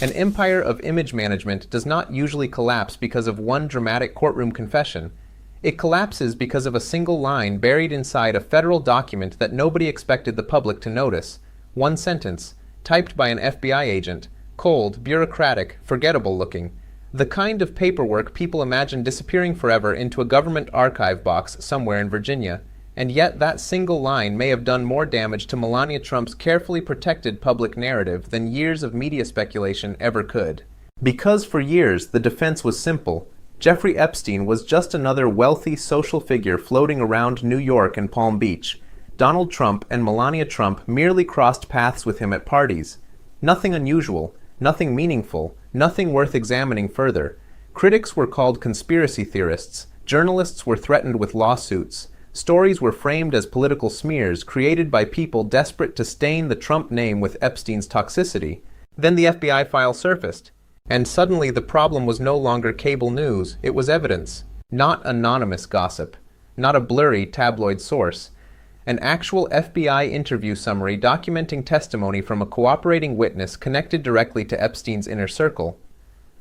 An empire of image management does not usually collapse because of one dramatic courtroom confession. It collapses because of a single line buried inside a federal document that nobody expected the public to notice. One sentence, typed by an FBI agent, cold, bureaucratic, forgettable looking. The kind of paperwork people imagine disappearing forever into a government archive box somewhere in Virginia. And yet that single line may have done more damage to Melania Trump's carefully protected public narrative than years of media speculation ever could. Because for years the defense was simple. Jeffrey Epstein was just another wealthy social figure floating around New York and Palm Beach. Donald Trump and Melania Trump merely crossed paths with him at parties. Nothing unusual, nothing meaningful, nothing worth examining further. Critics were called conspiracy theorists. Journalists were threatened with lawsuits. Stories were framed as political smears created by people desperate to stain the Trump name with Epstein's toxicity. Then the FBI file surfaced, and suddenly the problem was no longer cable news, it was evidence. Not anonymous gossip, not a blurry tabloid source. An actual FBI interview summary documenting testimony from a cooperating witness connected directly to Epstein's inner circle.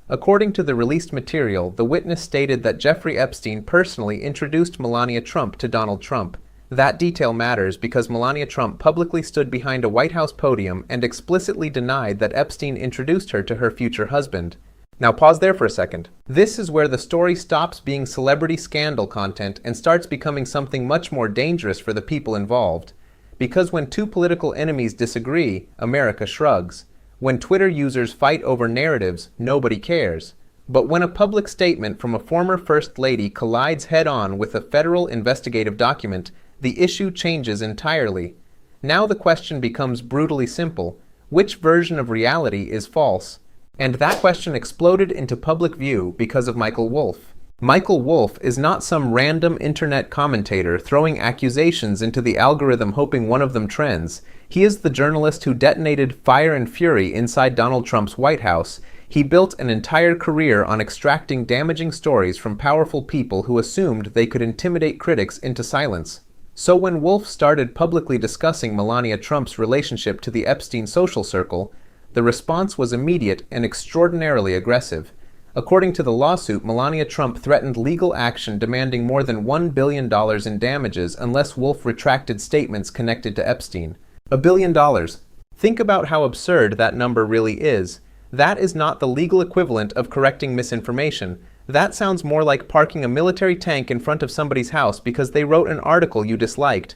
According to the released material, the witness stated that Jeffrey Epstein personally introduced Melania Trump to Donald Trump. That detail matters because Melania Trump publicly stood behind a White House podium and explicitly denied that Epstein introduced her to her future husband. Now pause there for a second. This is where the story stops being celebrity scandal content and starts becoming something much more dangerous for the people involved. Because when two political enemies disagree, America shrugs. When Twitter users fight over narratives, nobody cares. But when a public statement from a former First Lady collides head-on with a federal investigative document, the issue changes entirely. Now the question becomes brutally simple. Which version of reality is false? And that question exploded into public view because of Michael Wolff. Michael Wolff is not some random internet commentator throwing accusations into the algorithm hoping one of them trends. He is the journalist who detonated fire and fury inside Donald Trump's White House. He built an entire career on extracting damaging stories from powerful people who assumed they could intimidate critics into silence. So when Wolff started publicly discussing Melania Trump's relationship to the Epstein social circle, the response was immediate and extraordinarily aggressive. According to the lawsuit, Melania Trump threatened legal action demanding more than $1 billion in damages unless Wolff retracted statements connected to Epstein. $1 billion. Think about how absurd that number really is. That is not the legal equivalent of correcting misinformation. That sounds more like parking a military tank in front of somebody's house because they wrote an article you disliked.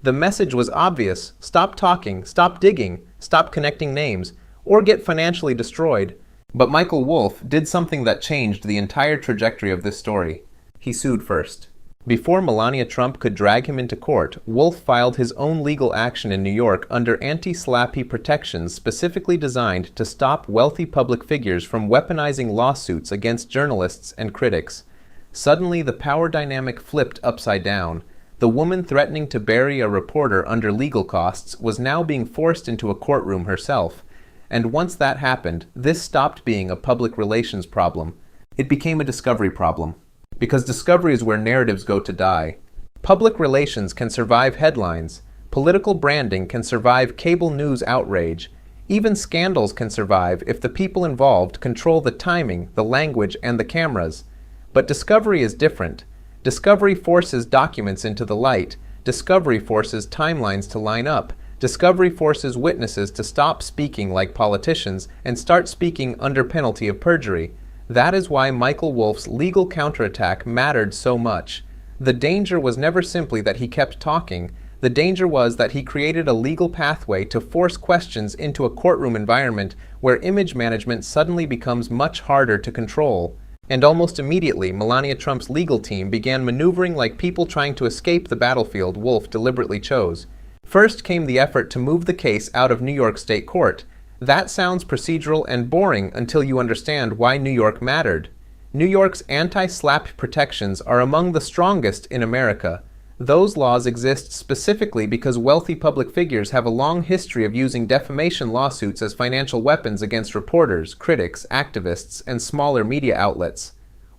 The message was obvious. Stop talking, stop digging, stop connecting names, or get financially destroyed. But Michael Wolff did something that changed the entire trajectory of this story. He sued first. Before Melania Trump could drag him into court, Wolff filed his own legal action in New York under anti-slappy protections specifically designed to stop wealthy public figures from weaponizing lawsuits against journalists and critics. Suddenly, the power dynamic flipped upside down. The woman threatening to bury a reporter under legal costs was now being forced into a courtroom herself. And once that happened, this stopped being a public relations problem. It became a discovery problem. Because discovery is where narratives go to die. Public relations can survive headlines. Political branding can survive cable news outrage. Even scandals can survive if the people involved control the timing, the language, and the cameras. But discovery is different. Discovery forces documents into the light. Discovery forces timelines to line up. Discovery forces witnesses to stop speaking like politicians and start speaking under penalty of perjury. That is why Michael Wolff's legal counterattack mattered so much. The danger was never simply that he kept talking. The danger was that he created a legal pathway to force questions into a courtroom environment where image management suddenly becomes much harder to control. And almost immediately, Melania Trump's legal team began maneuvering like people trying to escape the battlefield Wolff deliberately chose. First came the effort to move the case out of New York State Court. That sounds procedural and boring until you understand why New York mattered. New York's anti-SLAPP protections are among the strongest in America. Those laws exist specifically because wealthy public figures have a long history of using defamation lawsuits as financial weapons against reporters, critics, activists, and smaller media outlets.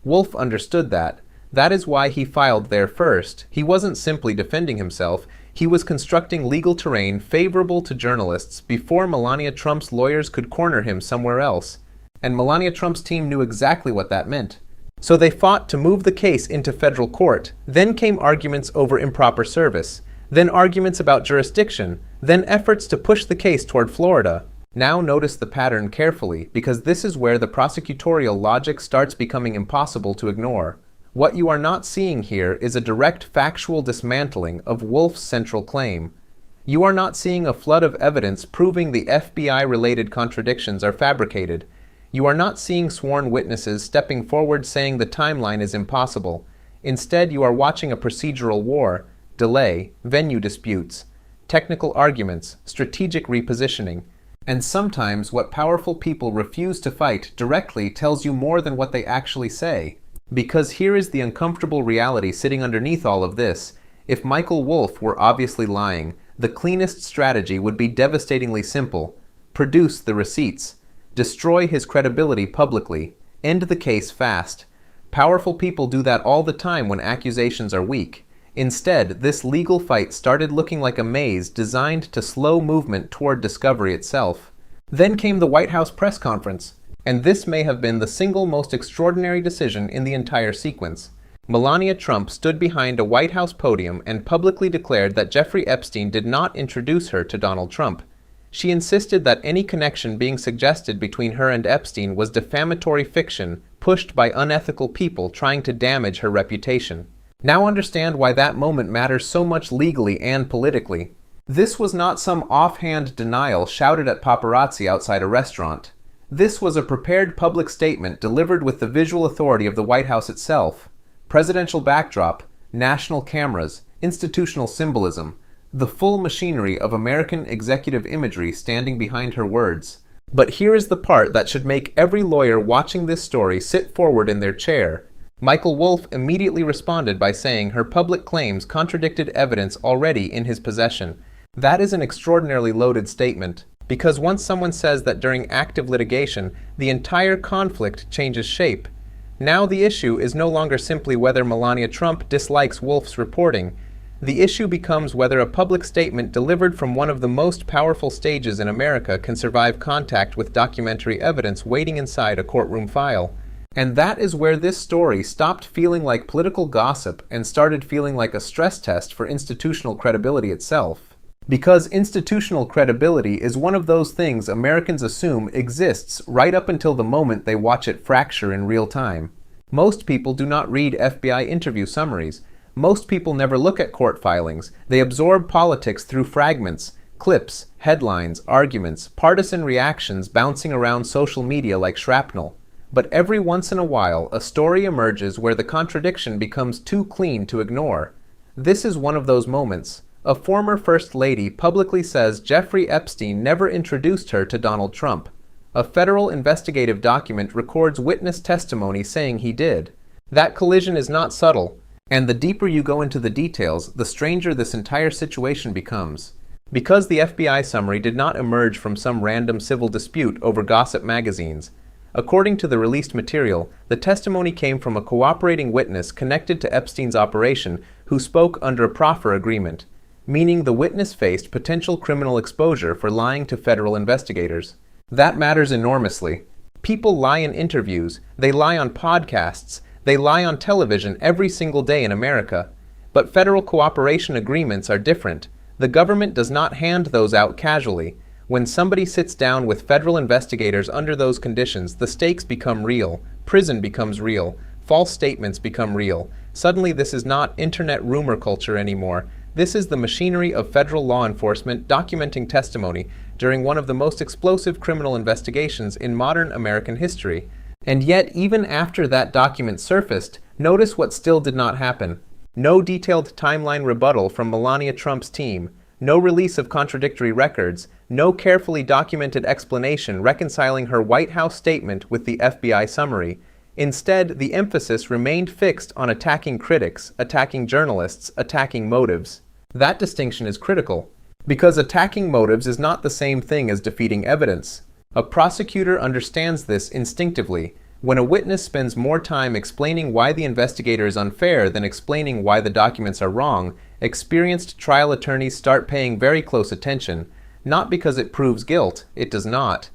Wolff understood that. That is why he filed there first. He wasn't simply defending himself. He was constructing legal terrain favorable to journalists before Melania Trump's lawyers could corner him somewhere else. and Melania Trump's team knew exactly what that meant. So they fought to move the case into federal court. Then came arguments over improper service, then arguments about jurisdiction, then efforts to push the case toward Florida. Now notice the pattern carefully, because this is where the prosecutorial logic starts becoming impossible to ignore. What you are not seeing here is a direct factual dismantling of Wolff's central claim. You are not seeing a flood of evidence proving the FBI-related contradictions are fabricated. You are not seeing sworn witnesses stepping forward saying the timeline is impossible. Instead, you are watching a procedural war, delay, venue disputes, technical arguments, strategic repositioning. And sometimes what powerful people refuse to fight directly tells you more than what they actually say. Because here is the uncomfortable reality sitting underneath all of this. If Michael Wolff were obviously lying, the cleanest strategy would be devastatingly simple. Produce the receipts. Destroy his credibility publicly. End the case fast. Powerful people do that all the time when accusations are weak. Instead, this legal fight started looking like a maze designed to slow movement toward discovery itself. Then came the White House press conference, and this may have been the single most extraordinary decision in the entire sequence. Melania Trump stood behind a White House podium and publicly declared that Jeffrey Epstein did not introduce her to Donald Trump. She insisted that any connection being suggested between her and Epstein was defamatory fiction pushed by unethical people trying to damage her reputation. Now understand why that moment matters so much legally and politically. This was not some offhand denial shouted at paparazzi outside a restaurant. This was a prepared public statement delivered with the visual authority of the White House itself. Presidential backdrop, national cameras, institutional symbolism, the full machinery of American executive imagery standing behind her words. But here is the part that should make every lawyer watching this story sit forward in their chair. Michael Wolff immediately responded by saying her public claims contradicted evidence already in his possession. That is an extraordinarily loaded statement, because once someone says that during active litigation, the entire conflict changes shape. Now the issue is no longer simply whether Melania Trump dislikes Wolff's reporting. The issue becomes whether a public statement delivered from one of the most powerful stages in America can survive contact with documentary evidence waiting inside a courtroom file. And that is where this story stopped feeling like political gossip and started feeling like a stress test for institutional credibility itself. Because institutional credibility is one of those things Americans assume exists right up until the moment they watch it fracture in real time. Most people do not read FBI interview summaries. Most people never look at court filings. They absorb politics through fragments, clips, headlines, arguments, partisan reactions bouncing around social media like shrapnel. But every once in a while, a story emerges where the contradiction becomes too clean to ignore. This is one of those moments. A former First Lady publicly says Jeffrey Epstein never introduced her to Donald Trump. A federal investigative document records witness testimony saying he did. That collision is not subtle, and the deeper you go into the details, the stranger this entire situation becomes. Because the FBI summary did not emerge from some random civil dispute over gossip magazines. According to the released material, the testimony came from a cooperating witness connected to Epstein's operation who spoke under a proffer agreement, meaning the witness faced potential criminal exposure for lying to federal investigators. That matters enormously. People lie in interviews, they lie on podcasts, they lie on television every single day in America. But federal cooperation agreements are different. The government does not hand those out casually. When somebody sits down with federal investigators under those conditions, the stakes become real, prison becomes real, false statements become real. Suddenly this is not internet rumor culture anymore. This is the machinery of federal law enforcement documenting testimony during one of the most explosive criminal investigations in modern American history. And yet, even after that document surfaced, notice what still did not happen. No detailed timeline rebuttal from Melania Trump's team. No release of contradictory records, no carefully documented explanation reconciling her White House statement with the FBI summary. Instead, the emphasis remained fixed on attacking critics, attacking journalists, attacking motives. That distinction is critical, because attacking motives is not the same thing as defeating evidence. A prosecutor understands this instinctively. When a witness spends more time explaining why the investigator is unfair than explaining why the documents are wrong, experienced trial attorneys start paying very close attention, not because it proves guilt, it does not.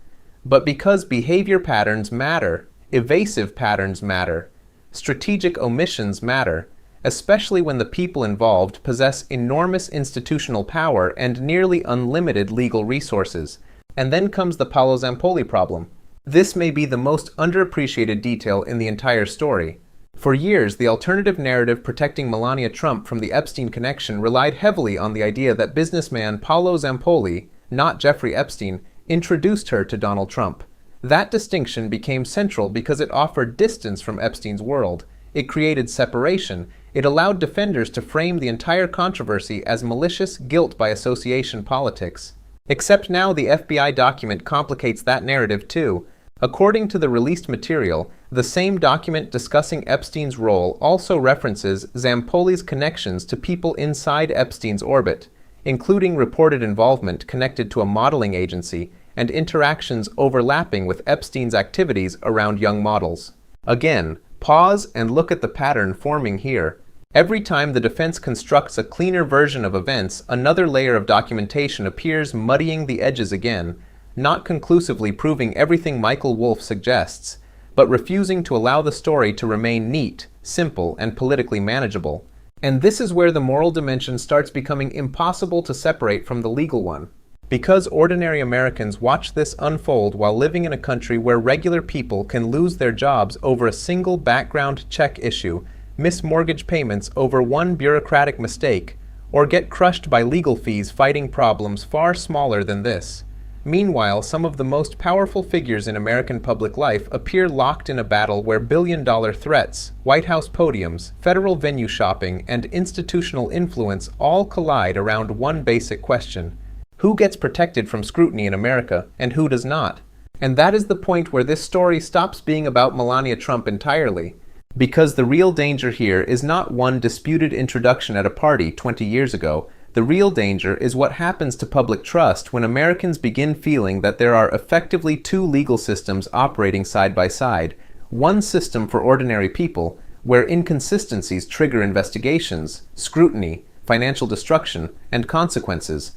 but because behavior patterns matter, evasive patterns matter, strategic omissions matter, especially when the people involved possess enormous institutional power and nearly unlimited legal resources. And then comes the Paolo Zampolli problem. This may be the most underappreciated detail in the entire story. For years, the alternative narrative protecting Melania Trump from the Epstein connection relied heavily on the idea that businessman Paolo Zampolli, not Jeffrey Epstein, introduced her to Donald Trump. That distinction became central because it offered distance from Epstein's world. It created separation. It allowed defenders to frame the entire controversy as malicious guilt by association politics. Except now the FBI document complicates that narrative too. According to the released material, the same document discussing Epstein's role also references Zampoli's connections to people inside Epstein's orbit, including reported involvement connected to a modeling agency and interactions overlapping with Epstein's activities around young models. Again, pause and look at the pattern forming here. Every time the defense constructs a cleaner version of events, another layer of documentation appears, muddying the edges again, not conclusively proving everything Michael Wolff suggests, but refusing to allow the story to remain neat, simple, and politically manageable. And this is where the moral dimension starts becoming impossible to separate from the legal one. Because ordinary Americans watch this unfold while living in a country where regular people can lose their jobs over a single background check issue, miss mortgage payments over one bureaucratic mistake, or get crushed by legal fees fighting problems far smaller than this. Meanwhile, some of the most powerful figures in American public life appear locked in a battle where billion-dollar threats, White House podiums, federal venue shopping, and institutional influence all collide around one basic question: who gets protected from scrutiny in America, and who does not? And that is the point where this story stops being about Melania Trump entirely. Because the real danger here is not one disputed introduction at a party 20 years ago. The real danger is what happens to public trust when Americans begin feeling that there are effectively two legal systems operating side by side. One system for ordinary people, where inconsistencies trigger investigations, scrutiny, financial destruction, and consequences.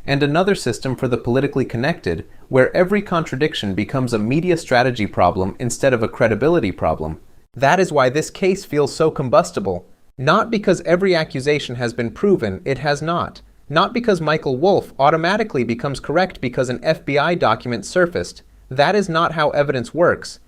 And another system for the politically connected, where every contradiction becomes a media strategy problem instead of a credibility problem. That is why this case feels so combustible. Not because every accusation has been proven, it has not. Not because Michael Wolff automatically becomes correct because an FBI document surfaced. That is not how evidence works.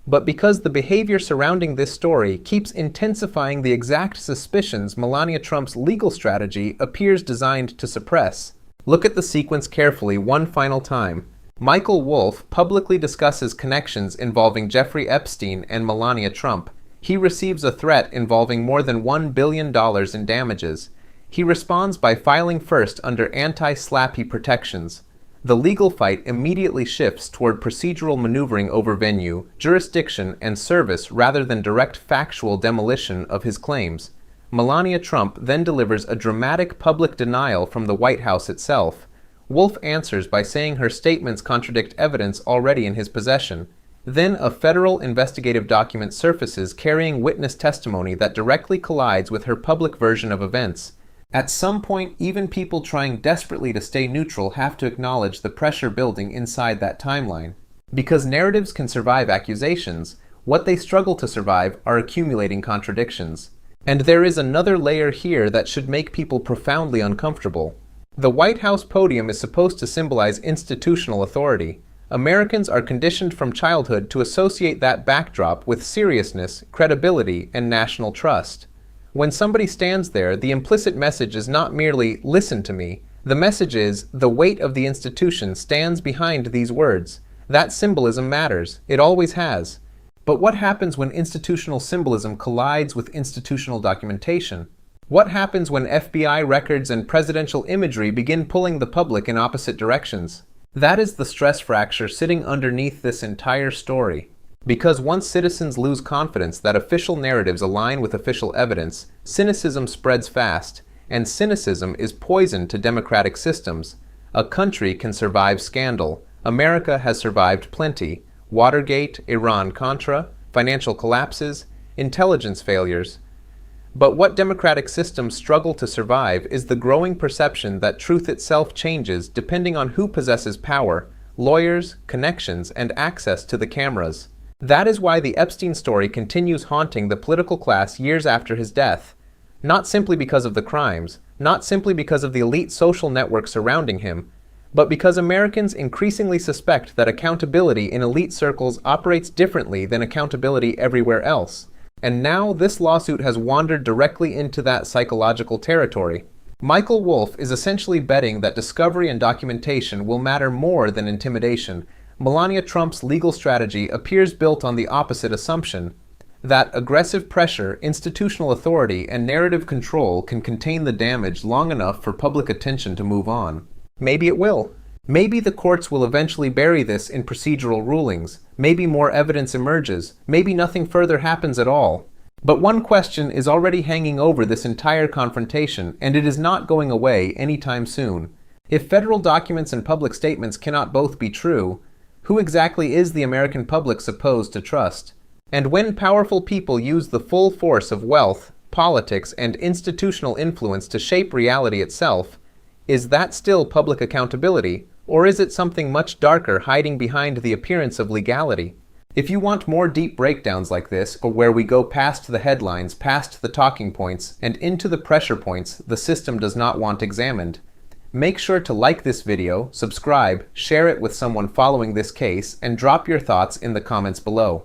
But because the behavior surrounding this story keeps intensifying the exact suspicions Melania Trump's legal strategy appears designed to suppress. Look at the sequence carefully one final time. Michael Wolff publicly discusses connections involving Jeffrey Epstein and Melania Trump. He receives a threat involving more than $1 billion in damages. He responds by filing first under anti-slappy protections. The legal fight immediately shifts toward procedural maneuvering over venue, jurisdiction, and service rather than direct factual demolition of his claims. Melania Trump then delivers a dramatic public denial from the White House itself. Wolff answers by saying her statements contradict evidence already in his possession. Then a federal investigative document surfaces carrying witness testimony that directly collides with her public version of events. At some point, even people trying desperately to stay neutral have to acknowledge the pressure building inside that timeline. Because narratives can survive accusations, what they struggle to survive are accumulating contradictions. And there is another layer here that should make people profoundly uncomfortable. The White House podium is supposed to symbolize institutional authority. Americans are conditioned from childhood to associate that backdrop with seriousness, credibility, and national trust. When somebody stands there, the implicit message is not merely, "Listen to me." The message is, the weight of the institution stands behind these words. That symbolism matters. It always has. But what happens when institutional symbolism collides with institutional documentation? What happens when FBI records and presidential imagery begin pulling the public in opposite directions? That is the stress fracture sitting underneath this entire story. Because once citizens lose confidence that official narratives align with official evidence, cynicism spreads fast, and cynicism is poison to democratic systems. A country can survive scandal. America has survived plenty. Watergate, Iran-Contra, financial collapses, intelligence failures. But what democratic systems struggle to survive is the growing perception that truth itself changes depending on who possesses power, lawyers, connections, and access to the cameras. That is why the Epstein story continues haunting the political class years after his death. Not simply because of the crimes, not simply because of the elite social network surrounding him, but because Americans increasingly suspect that accountability in elite circles operates differently than accountability everywhere else. And now this lawsuit has wandered directly into that psychological territory. Michael Wolff is essentially betting that discovery and documentation will matter more than intimidation. Melania Trump's legal strategy appears built on the opposite assumption, that aggressive pressure, institutional authority, and narrative control can contain the damage long enough for public attention to move on. Maybe it will. Maybe the courts will eventually bury this in procedural rulings. Maybe more evidence emerges. Maybe nothing further happens at all. But one question is already hanging over this entire confrontation, and it is not going away anytime soon. If federal documents and public statements cannot both be true, who exactly is the American public supposed to trust? And when powerful people use the full force of wealth, politics, and institutional influence to shape reality itself, is that still public accountability, or is it something much darker hiding behind the appearance of legality? If you want more deep breakdowns like this, or where we go past the headlines, past the talking points, and into the pressure points the system does not want examined, make sure to like this video, subscribe, share it with someone following this case, and drop your thoughts in the comments below.